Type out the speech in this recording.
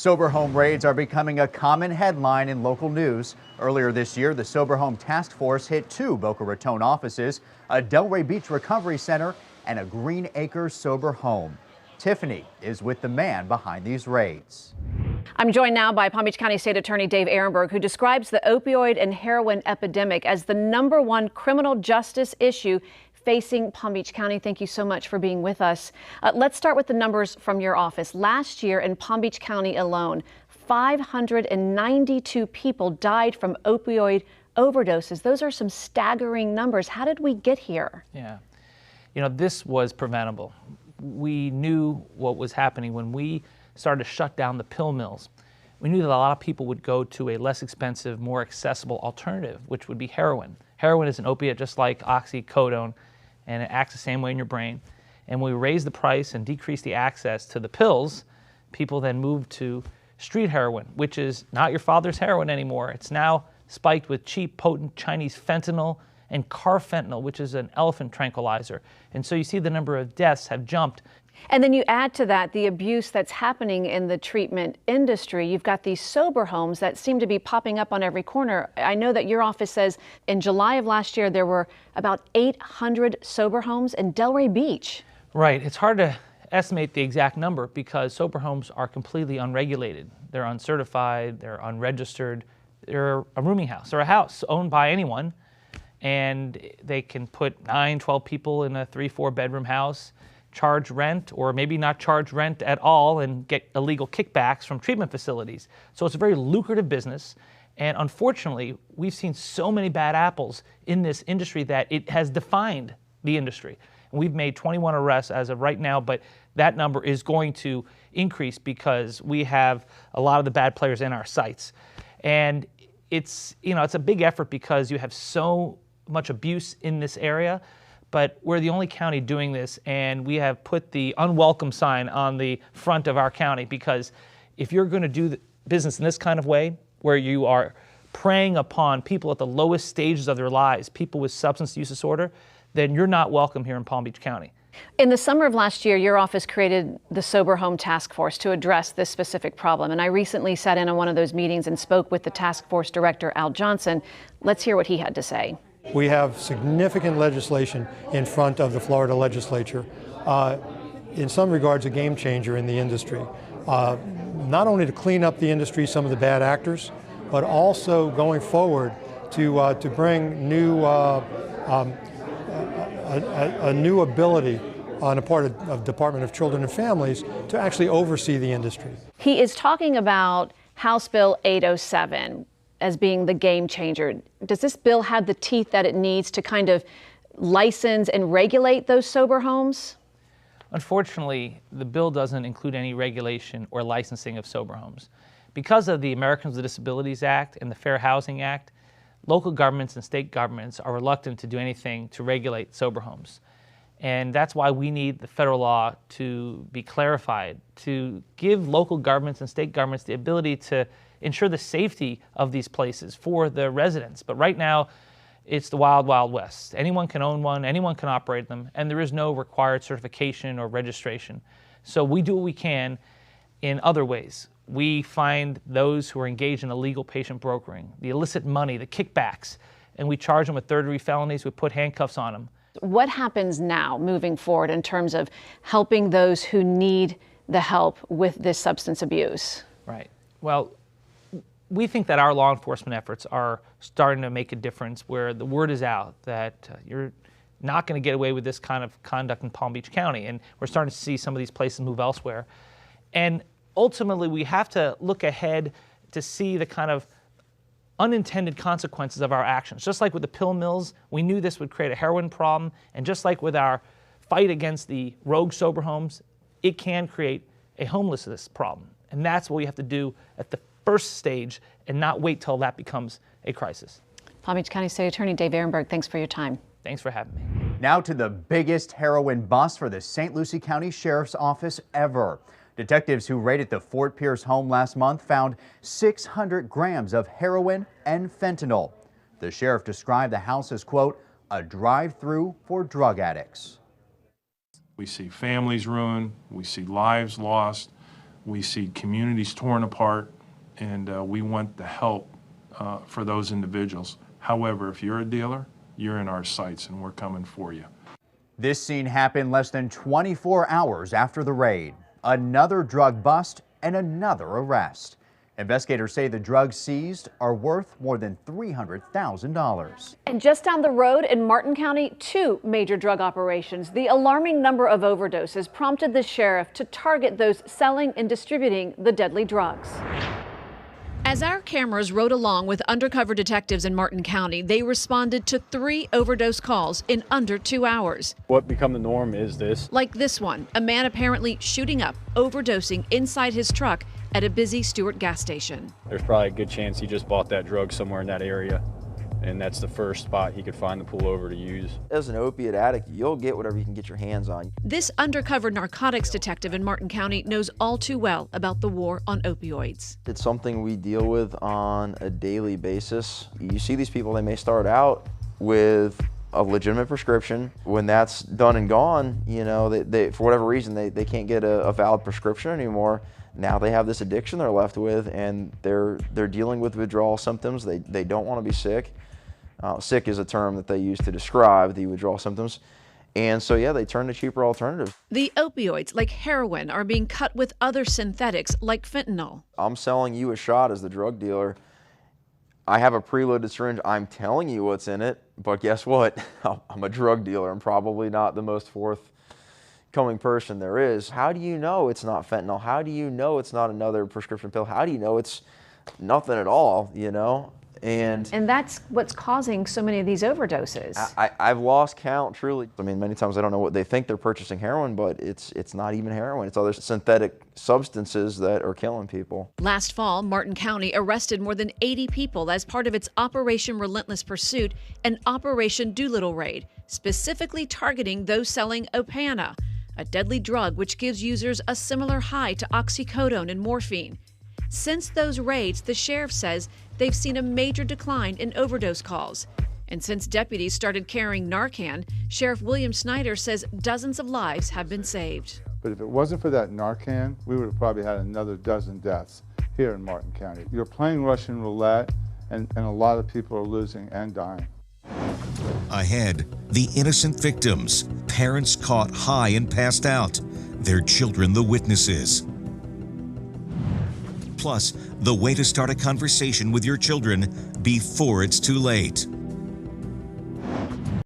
Sober home raids are becoming a common headline in local news. Earlier this year, the Sober Home Task Force hit 2 Boca Raton offices, a Delray Beach Recovery Center, and a Green Acres Sober Home. Tiffany is with the man behind these raids. I'm joined now by Palm Beach County State Attorney Dave Aronberg, who describes the opioid and heroin epidemic as the #1 criminal justice issue facing Palm Beach County. Thank you so much for being with us. Let's start with the numbers from your office. Last year in Palm Beach County alone, 592 people died from opioid overdoses. Those are some staggering numbers. How did we get here? Yeah, this was preventable. We knew what was happening when we started to shut down the pill mills. We knew that a lot of people would go to a less expensive, more accessible alternative, which would be heroin. Heroin is an opiate just like oxycodone, and it acts the same way in your brain. And when we raised the price and decreased the access to the pills, people then moved to street heroin, which is not your father's heroin anymore. It's now spiked with cheap, potent Chinese fentanyl and carfentanil, which is an elephant tranquilizer. And so you see the number of deaths have jumped. And then you add to that the abuse that's happening in the treatment industry. You've got these sober homes that seem to be popping up on every corner. I know that your office says in July of last year there were about 800 sober homes in Delray Beach. Right. It's hard to estimate the exact number because sober homes are completely unregulated. They're uncertified, they're unregistered, they're a rooming house or a house owned by anyone, and they can put 9, 12 people in a 3-4 bedroom house, charge rent or maybe not charge rent at all and get illegal kickbacks from treatment facilities. So it's a very lucrative business. And unfortunately, we've seen so many bad apples in this industry that it has defined the industry. And we've made 21 arrests as of right now, but that number is going to increase because we have a lot of the bad players in our sights. And it's a big effort because you have so much abuse in this area. But we're the only county doing this, and we have put the unwelcome sign on the front of our county because if you're going to do business in this kind of way, where you are preying upon people at the lowest stages of their lives, people with substance use disorder, then you're not welcome here in Palm Beach County. In the summer of last year, your office created the Sober Home Task Force to address this specific problem. And I recently sat in on one of those meetings and spoke with the task force director, Al Johnson. Let's hear what he had to say. We have significant legislation in front of the Florida legislature, in some regards a game changer in the industry. Not only to clean up the industry, some of the bad actors, but also going forward to bring new, a new ability on the part of Department of Children and Families to actually oversee the industry. He is talking about House Bill 807. As being the game changer. Does this bill have the teeth that it needs to kind of license and regulate those sober homes? Unfortunately, the bill doesn't include any regulation or licensing of sober homes. Because of the Americans with Disabilities Act and the Fair Housing Act, local governments and state governments are reluctant to do anything to regulate sober homes. And that's why we need the federal law to be clarified, to give local governments and state governments the ability to ensure the safety of these places for the residents. But right now, it's the wild, wild west. Anyone can own one, anyone can operate them, and there is no required certification or registration. So we do what we can in other ways. We find those who are engaged in illegal patient brokering, the illicit money, the kickbacks, and we charge them with third-degree felonies. We put handcuffs on them. What happens now moving forward in terms of helping those who need the help with this substance abuse? Right. Well, we think that our law enforcement efforts are starting to make a difference where the word is out that you're not going to get away with this kind of conduct in Palm Beach County. And we're starting to see some of these places move elsewhere. And ultimately, we have to look ahead to see the kind of unintended consequences of our actions. Just like with the pill mills, we knew this would create a heroin problem. And just like with our fight against the rogue sober homes, it can create a homelessness problem. And that's what we have to do at the first stage and not wait till that becomes a crisis. Palm Beach County State Attorney Dave Aronberg, thanks for your time. Thanks for having me. Now to the biggest heroin bust for the St. Lucie County Sheriff's Office ever. Detectives who raided the Fort Pierce home last month found 600 grams of heroin and fentanyl. The sheriff described the house as, quote, a drive-through for drug addicts. We see families ruined, we see lives lost, We see communities torn apart, and we want the help for those individuals. However, if you're a dealer, you're in our sights and we're coming for you. This scene happened less than 24 hours after the raid. Another drug bust and another arrest. Investigators say the drugs seized are worth more than $300,000. And just down the road in Martin County, 2 major drug operations. The alarming number of overdoses prompted the sheriff to target those selling and distributing the deadly drugs. As our cameras rode along with undercover detectives in Martin County, they responded to 3 overdose calls in under 2 hours. What become the norm is this. Like this one, a man apparently shooting up, overdosing inside his truck at a busy Stewart gas station. There's probably a good chance he just bought that drug somewhere in that area, and that's the first spot he could find to pull over to use. As an opiate addict, you'll get whatever you can get your hands on. This undercover narcotics detective in Martin County knows all too well about the war on opioids. It's something we deal with on a daily basis. You see these people, they may start out with a legitimate prescription. When that's done and gone, you know, they for whatever reason, they can't get a valid prescription anymore. Now they have this addiction they're left with, and they're dealing with withdrawal symptoms. They don't want to be sick. Sick is a term that they use to describe the withdrawal symptoms. And so, yeah, they turn to cheaper alternatives. The opioids, like heroin, are being cut with other synthetics like fentanyl. I'm selling you a shot as the drug dealer. I have a preloaded syringe. I'm telling you what's in it, but guess what? I'm a drug dealer. I'm probably not the most forthcoming person there is. How do you know it's not fentanyl? How do you know it's not another prescription pill? How do you know it's nothing at all, you know? And that's what's causing so many of these overdoses. I've lost count, truly. I mean, many times I don't know what they think they're purchasing heroin, but it's not even heroin. It's other synthetic substances that are killing people. Last fall, Martin County arrested more than 80 people as part of its Operation Relentless Pursuit and Operation Doolittle raid, specifically targeting those selling Opana, a deadly drug which gives users a similar high to oxycodone and morphine. Since those raids, the sheriff says they've seen a major decline in overdose calls. And since deputies started carrying Narcan, Sheriff William Snyder says dozens of lives have been saved. But if it wasn't for that Narcan, we would have probably had another dozen deaths here in Martin County. You're playing Russian roulette, and a lot of people are losing and dying. Ahead, the innocent victims, parents caught high and passed out, their children the witnesses. Plus, the way to start a conversation with your children before it's too late.